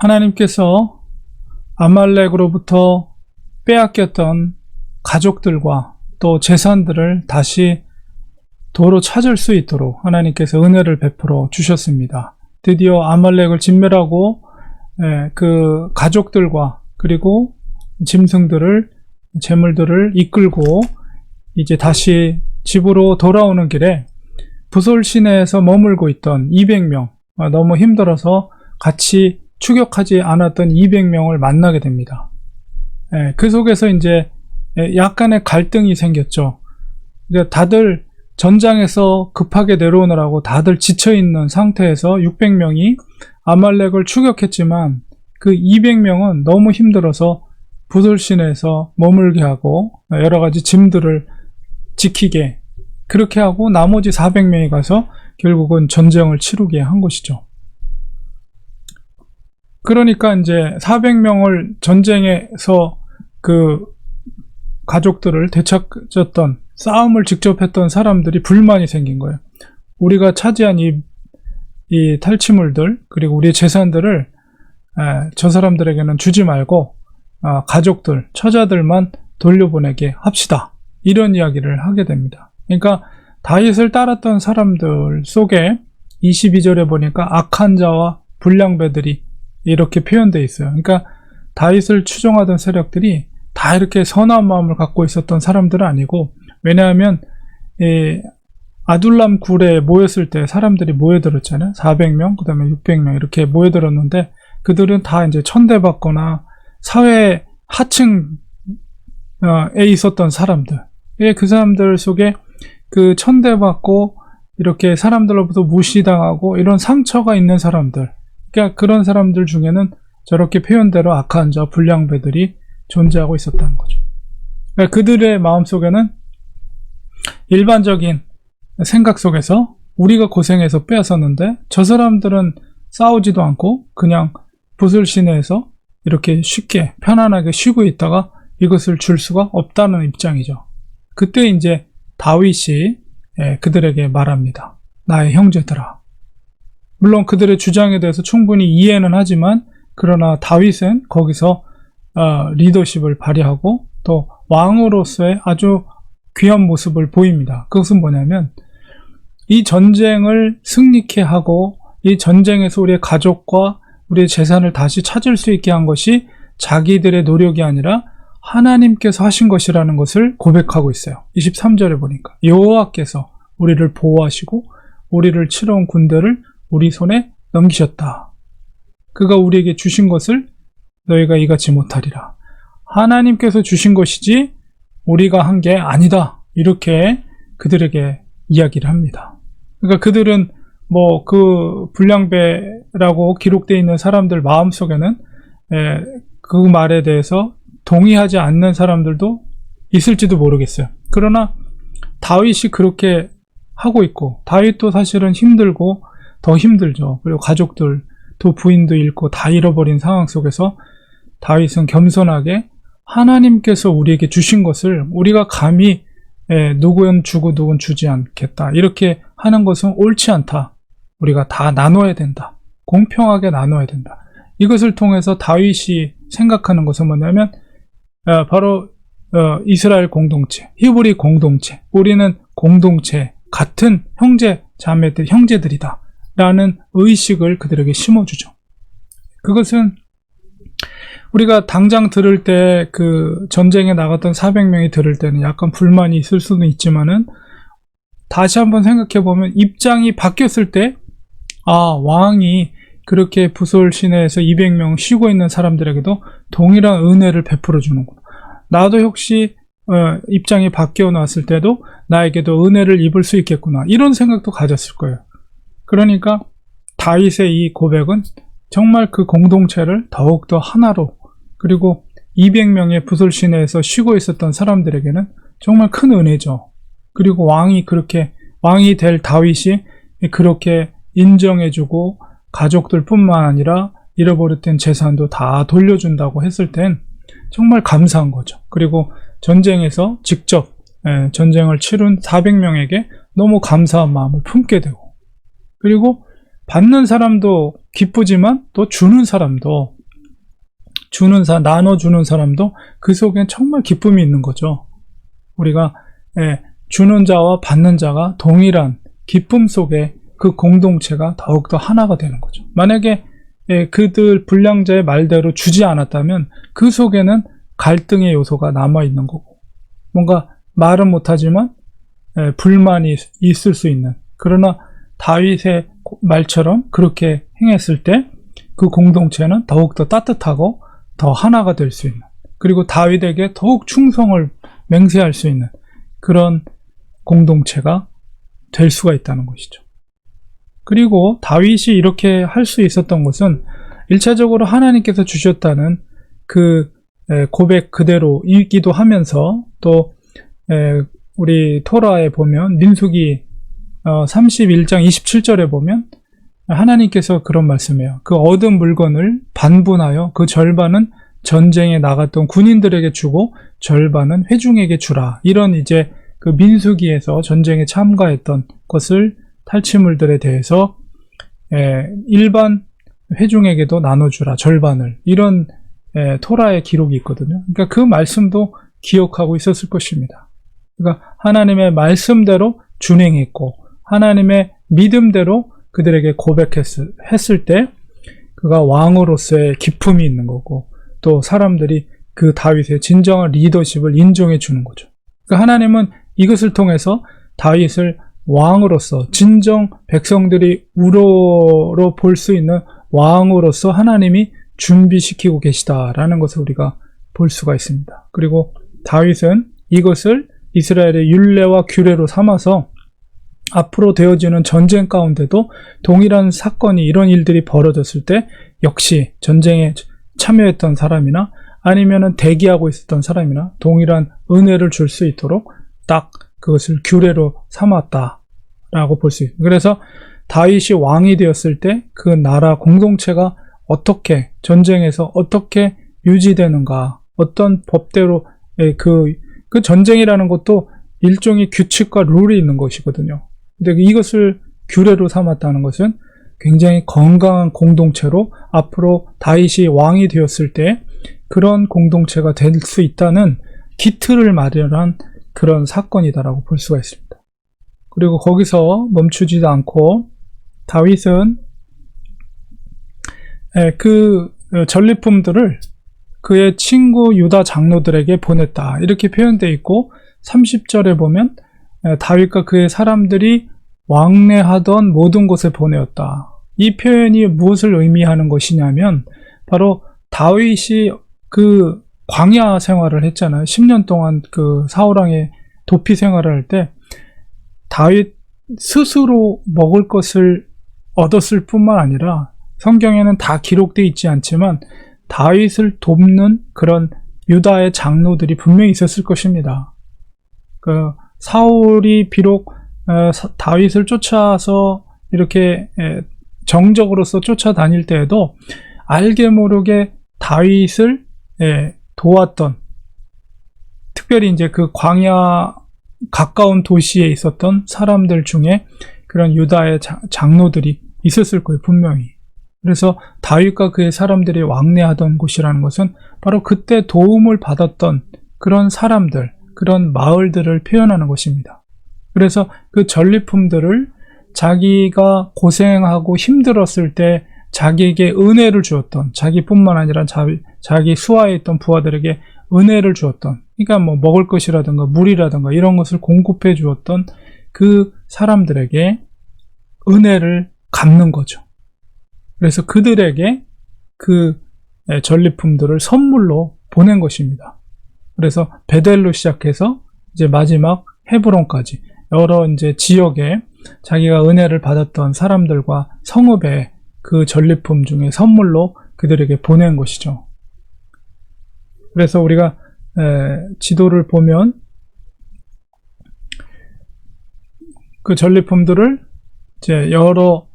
하나님께서 아말렉으로부터 빼앗겼던 가족들과 또 재산들을 다시 도로 찾을 수 있도록 하나님께서 은혜를 베풀어 주셨습니다. 드디어 아말렉을 진멸하고 그 가족들과 그리고 짐승들을, 재물들을 이끌고 이제 다시 집으로 돌아오는 길에 부솔 시내에서 머물고 있던 200명, 너무 힘들어서 같이 추격하지 않았던 200명을 만나게 됩니다. 그 속에서 이제 약간의 갈등이 생겼죠. 다들 전장에서 급하게 내려오느라고 다들 지쳐있는 상태에서 600명이 아말렉을 추격했지만 그 200명은 너무 힘들어서 부솔 시내에서 머물게 하고 여러 가지 짐들을 지키게 그렇게 하고 나머지 400명이 가서 결국은 전쟁을 치르게 한 것이죠. 그러니까 이제 400명을 전쟁에서 그 가족들을 되찾았던, 싸움을 직접 했던 사람들이 불만이 생긴 거예요. 우리가 차지한 이 탈취물들 그리고 우리의 재산들을 저 사람들에게는 주지 말고 가족들, 처자들만 돌려보내게 합시다. 이런 이야기를 하게 됩니다. 그러니까 다윗을 따랐던 사람들 속에 22절에 보니까 악한 자와 불량배들이 이렇게 표현되어 있어요. 그러니까 다윗을 추종하던 세력들이 다 이렇게 선한 마음을 갖고 있었던 사람들은 아니고, 왜냐하면 아둘람 굴에 모였을 때 사람들이 모여들었잖아요. 400명, 그 다음에 600명 이렇게 모여들었는데 그들은 다 이제 천대받거나 사회 하층에 있었던 사람들. 그 사람들 속에 그 천대받고 이렇게 사람들로부터 무시당하고 이런 상처가 있는 사람들, 그러니까 그런 사람들 중에는 저렇게 표현대로 악한 자, 불량배들이 존재하고 있었다는 거죠. 그러니까 그들의 마음속에는 일반적인 생각 속에서 우리가 고생해서 빼앗았는데 저 사람들은 싸우지도 않고 그냥 부솔 시내에서 이렇게 쉽게 편안하게 쉬고 있다가 이것을 줄 수가 없다는 입장이죠. 그때 이제 다윗이 그들에게 말합니다. 나의 형제들아. 물론 그들의 주장에 대해서 충분히 이해는 하지만 그러나 다윗은 거기서 리더십을 발휘하고 또 왕으로서의 아주 귀한 모습을 보입니다. 그것은 뭐냐면 이 전쟁을 승리케 하고 이 전쟁에서 우리의 가족과 우리의 재산을 다시 찾을 수 있게 한 것이 자기들의 노력이 아니라 하나님께서 하신 것이라는 것을 고백하고 있어요. 23절에 보니까 여호와께서 우리를 보호하시고 우리를 치러온 군대를 우리 손에 넘기셨다. 그가 우리에게 주신 것을 너희가 이같이 못하리라. 하나님께서 주신 것이지 우리가 한 게 아니다. 이렇게 그들에게 이야기를 합니다. 그러니까 그들은 뭐 그 불량배라고 기록되어 있는 사람들 마음속에는 그 말에 대해서 동의하지 않는 사람들도 있을지도 모르겠어요. 그러나 다윗이 그렇게 하고 있고, 다윗도 사실은 힘들고 더 힘들죠. 그리고 가족들, 또 부인도 잃고 다 잃어버린 상황 속에서 다윗은 겸손하게 하나님께서 우리에게 주신 것을 우리가 감히 누군 주고 누군 주지 않겠다. 이렇게 하는 것은 옳지 않다. 우리가 다 나눠야 된다. 공평하게 나눠야 된다. 이것을 통해서 다윗이 생각하는 것은 뭐냐면 바로 이스라엘 공동체, 히브리 공동체, 우리는 공동체, 같은 형제, 자매들, 형제들이다 라는 의식을 그들에게 심어주죠. 그것은 우리가 당장 들을 때 그 전쟁에 나갔던 400명이 들을 때는 약간 불만이 있을 수는 있지만은 다시 한번 생각해 보면 입장이 바뀌었을 때 왕이 그렇게 부솔 시내에서 200명 쉬고 있는 사람들에게도 동일한 은혜를 베풀어 주는구나. 나도 혹시 입장이 바뀌어 나왔을 때도 나에게도 은혜를 입을 수 있겠구나. 이런 생각도 가졌을 거예요. 그러니까 다윗의 이 고백은 정말 그 공동체를 더욱더 하나로, 그리고 200명의 부솔 시내에서 쉬고 있었던 사람들에게는 정말 큰 은혜죠. 그리고 왕이 될 다윗이 그렇게 인정해주고 가족들뿐만 아니라 잃어버렸던 재산도 다 돌려준다고 했을 땐 정말 감사한 거죠. 그리고 전쟁에서 직접 전쟁을 치른 400명에게 너무 감사한 마음을 품게 되고, 그리고 받는 사람도 기쁘지만 또 나눠주는 사람도 그 속엔 정말 기쁨이 있는 거죠. 우리가 주는 자와 받는 자가 동일한 기쁨 속에 그 공동체가 더욱더 하나가 되는 거죠. 만약에 그들 불량자의 말대로 주지 않았다면 그 속에는 갈등의 요소가 남아있는 거고, 뭔가 말은 못하지만 불만이 있을 수 있는, 그러나 다윗의 말처럼 그렇게 행했을 때 그 공동체는 더욱더 따뜻하고 더 하나가 될 수 있는, 그리고 다윗에게 더욱 충성을 맹세할 수 있는 그런 공동체가 될 수가 있다는 것이죠. 그리고 다윗이 이렇게 할 수 있었던 것은 1차적으로 하나님께서 주셨다는 그 고백 그대로이기도 하면서, 또 우리 토라에 보면 민수기 31장 27절에 보면 하나님께서 그런 말씀이에요. 그 얻은 물건을 반분하여 그 절반은 전쟁에 나갔던 군인들에게 주고 절반은 회중에게 주라. 이런 이제 그 민수기에서 전쟁에 참가했던 것을 탈취물들에 대해서 일반 회중에게도 나눠주라, 절반을. 이런 토라의 기록이 있거든요. 그러니까 그 말씀도 기억하고 있었을 것입니다. 그러니까 하나님의 말씀대로 준행했고 하나님의 믿음대로 그들에게 고백했을 때 그가 왕으로서의 기품이 있는 거고, 또 사람들이 그 다윗의 진정한 리더십을 인정해 주는 거죠. 그러니까 하나님은 이것을 통해서 다윗을 왕으로서, 진정 백성들이 우러러 볼 수 있는 왕으로서 하나님이 준비시키고 계시다라는 것을 우리가 볼 수가 있습니다. 그리고 다윗은 이것을 이스라엘의 율례와 규례로 삼아서 앞으로 되어지는 전쟁 가운데도 동일한 사건이, 이런 일들이 벌어졌을 때 역시 전쟁에 참여했던 사람이나 아니면은 대기하고 있었던 사람이나 동일한 은혜를 줄 수 있도록 딱 그것을 규례로 삼았다라고 볼 수 있습니다. 그래서 다윗이 왕이 되었을 때 그 나라 공동체가 어떻게, 전쟁에서 어떻게 유지되는가, 어떤 법대로 그 전쟁이라는 것도 일종의 규칙과 룰이 있는 것이거든요. 근데 이것을 규례로 삼았다는 것은 굉장히 건강한 공동체로 앞으로 다윗이 왕이 되었을 때 그런 공동체가 될 수 있다는 기틀을 마련한 그런 사건이다라고 볼 수가 있습니다. 그리고 거기서 멈추지도 않고 다윗은 그 전리품들을 그의 친구 유다 장로들에게 보냈다, 이렇게 표현되어 있고, 30절에 보면 다윗과 그의 사람들이 왕래하던 모든 곳에 보내었다. 이 표현이 무엇을 의미하는 것이냐면 바로 다윗이 그 광야 생활을 했잖아요. 10년 동안 그 사울왕의 도피 생활을 할 때 다윗 스스로 먹을 것을 얻었을 뿐만 아니라, 성경에는 다 기록되어 있지 않지만 다윗을 돕는 그런 유다의 장로들이 분명히 있었을 것입니다. 그 사울이 비록 다윗을 쫓아서 이렇게 정적으로서 쫓아다닐 때에도 알게 모르게 다윗을 도왔던, 특별히 이제 그 광야 가까운 도시에 있었던 사람들 중에 그런 유다의 장로들이 있었을 거예요, 분명히. 그래서 다윗과 그의 사람들이 왕래하던 곳이라는 것은 바로 그때 도움을 받았던 그런 사람들, 그런 마을들을 표현하는 것입니다. 그래서 그 전리품들을 자기가 고생하고 힘들었을 때 자기에게 은혜를 주었던, 자기뿐만 아니라 자기 수하에 있던 부하들에게 은혜를 주었던, 그러니까 뭐 먹을 것이라든가 물이라든가 이런 것을 공급해 주었던 그 사람들에게 은혜를 갚는 거죠. 그래서 그들에게 그 전리품들을 선물로 보낸 것입니다. 그래서 베델로 시작해서 이제 마지막 헤브론까지 여러 이제 지역에 자기가 은혜를 받았던 사람들과 성읍에 그 전리품 중에 선물로 그들에게 보낸 것이죠. 그래서 우리가 지도를 보면 그 전리품들을 이제 여러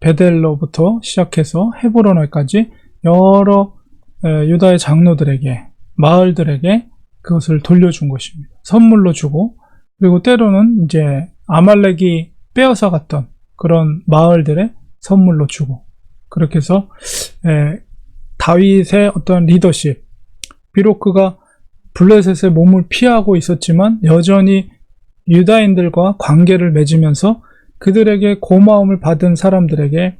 베델로부터 시작해서 헤브론까지 여러 유다의 장로들에게, 마을들에게 그것을 돌려준 것입니다. 선물로 주고, 그리고 때로는 이제 아말렉이 빼앗아 갔던 그런 마을들에 선물로 주고, 그렇게 해서 다윗의 어떤 리더십, 비록 그가 블레셋의 몸을 피하고 있었지만 여전히 유다인들과 관계를 맺으면서 그들에게 고마움을 받은 사람들에게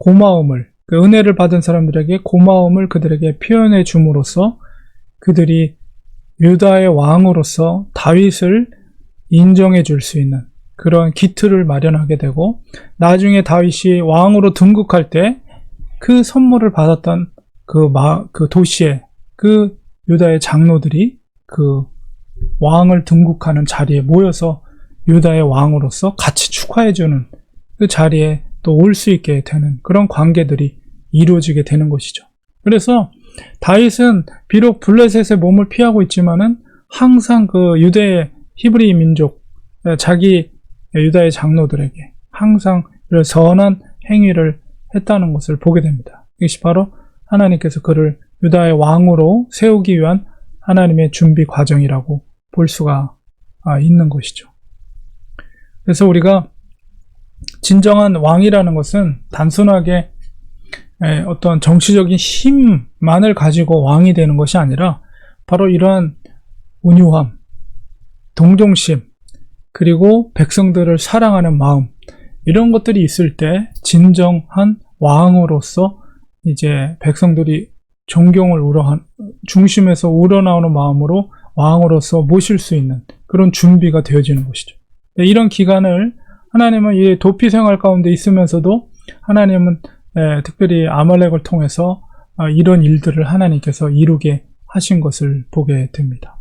고마움을, 그 은혜를 받은 사람들에게 고마움을 그들에게 표현해 줌으로써 그들이 유다의 왕으로서 다윗을 인정해 줄 수 있는 그런 기틀을 마련하게 되고, 나중에 다윗이 왕으로 등극할 때 그 선물을 받았던 그 도시에 그 유다의 장로들이 그 왕을 등극하는 자리에 모여서 유다의 왕으로서 같이 축하해주는 그 자리에 또 올 수 있게 되는 그런 관계들이 이루어지게 되는 것이죠. 그래서 다윗은 비록 블레셋의 몸을 피하고 있지만은 항상 그 유대의 히브리 민족, 자기 유다의 장로들에게 항상 이런 선한 행위를 했다는 것을 보게 됩니다. 이것이 바로 하나님께서 그를 유다의 왕으로 세우기 위한 하나님의 준비 과정이라고 볼 수가 있는 것이죠. 그래서 우리가 진정한 왕이라는 것은 단순하게 어떤 정치적인 힘만을 가지고 왕이 되는 것이 아니라 바로 이러한 온유함, 동정심, 그리고 백성들을 사랑하는 마음, 이런 것들이 있을 때 진정한 왕으로서 이제 백성들이 존경을 중심에서 우러나오는 마음으로 왕으로서 모실 수 있는 그런 준비가 되어지는 것이죠. 이런 기간을 하나님은 이 도피 생활 가운데 있으면서도 하나님은 특별히 아말렉을 통해서 이런 일들을 하나님께서 이루게 하신 것을 보게 됩니다.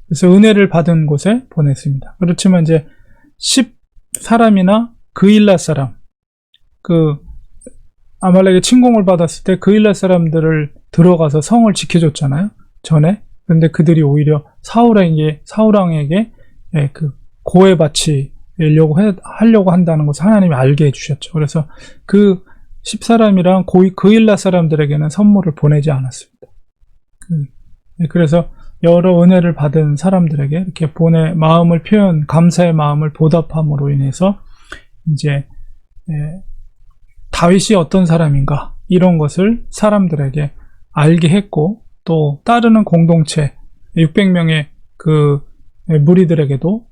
그래서 은혜를 받은 곳에 보냈습니다. 그렇지만 이제 10사람이나 그일랏 사람, 그 아말렉의 침공을 받았을 때 그일랏 사람들을 들어가서 성을 지켜줬잖아요, 전에. 근데 그들이 오히려 사울왕에게 그 고해 바치려고 한다는 것을 하나님이 알게 해주셨죠. 그래서 그 10사람이랑 그일랏 사람들에게는 선물을 보내지 않았습니다. 그래서 여러 은혜를 받은 사람들에게 이렇게 마음을 감사의 마음을 보답함으로 인해서 이제 다윗이 어떤 사람인가, 이런 것을 사람들에게 알게 했고, 또 따르는 공동체 600명의 그 무리들에게도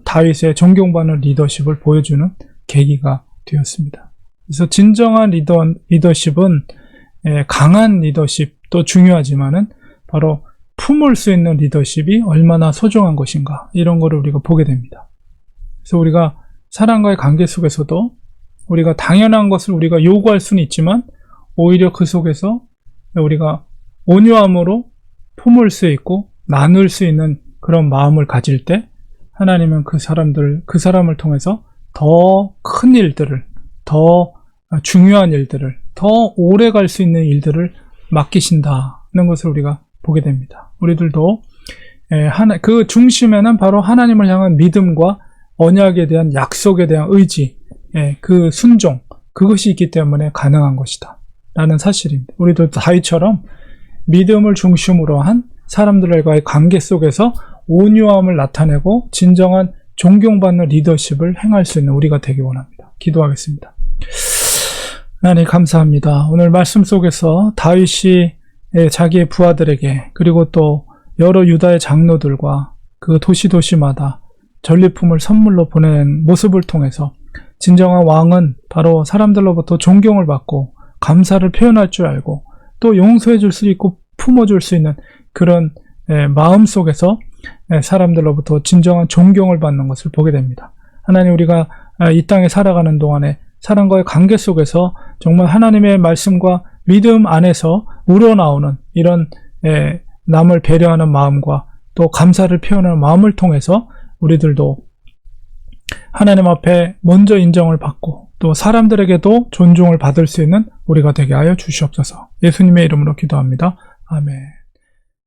다윗의 존경받는 리더십을 보여주는 계기가 되었습니다. 그래서 진정한 리더십은 강한 리더십도 중요하지만은 바로 품을 수 있는 리더십이 얼마나 소중한 것인가, 이런 거를 우리가 보게 됩니다. 그래서 우리가 사람과의 관계 속에서도 우리가 당연한 것을 우리가 요구할 수는 있지만 오히려 그 속에서 우리가 온유함으로 품을 수 있고 나눌 수 있는 그런 마음을 가질 때 하나님은 그 사람을 통해서 더 큰 일들을, 더 중요한 일들을, 더 오래 갈 수 있는 일들을 맡기신다는 것을 우리가 보게 됩니다. 우리들도 그 중심에는 바로 하나님을 향한 믿음과 언약에 대한 약속에 대한 의지, 그 순종, 그것이 있기 때문에 가능한 것이다 라는 사실입니다. 우리도 다윗처럼 믿음을 중심으로 한 사람들과의 관계 속에서 온유함을 나타내고 진정한 존경받는 리더십을 행할 수 있는 우리가 되기 원합니다. 기도하겠습니다. 하나님 감사합니다. 오늘 말씀 속에서 다윗이 자기의 부하들에게, 그리고 또 여러 유다의 장로들과 그 도시마다 전리품을 선물로 보낸 모습을 통해서 진정한 왕은 바로 사람들로부터 존경을 받고 감사를 표현할 줄 알고 또 용서해 줄 수 있고 품어줄 수 있는 그런 마음 속에서 사람들로부터 진정한 존경을 받는 것을 보게 됩니다. 하나님, 우리가 이 땅에 살아가는 동안에 사람과의 관계 속에서 정말 하나님의 말씀과 믿음 안에서 우러나오는 이런 남을 배려하는 마음과 또 감사를 표현하는 마음을 통해서 우리들도 하나님 앞에 먼저 인정을 받고 또 사람들에게도 존중을 받을 수 있는 우리가 되게 하여 주시옵소서. 예수님의 이름으로 기도합니다. 아멘.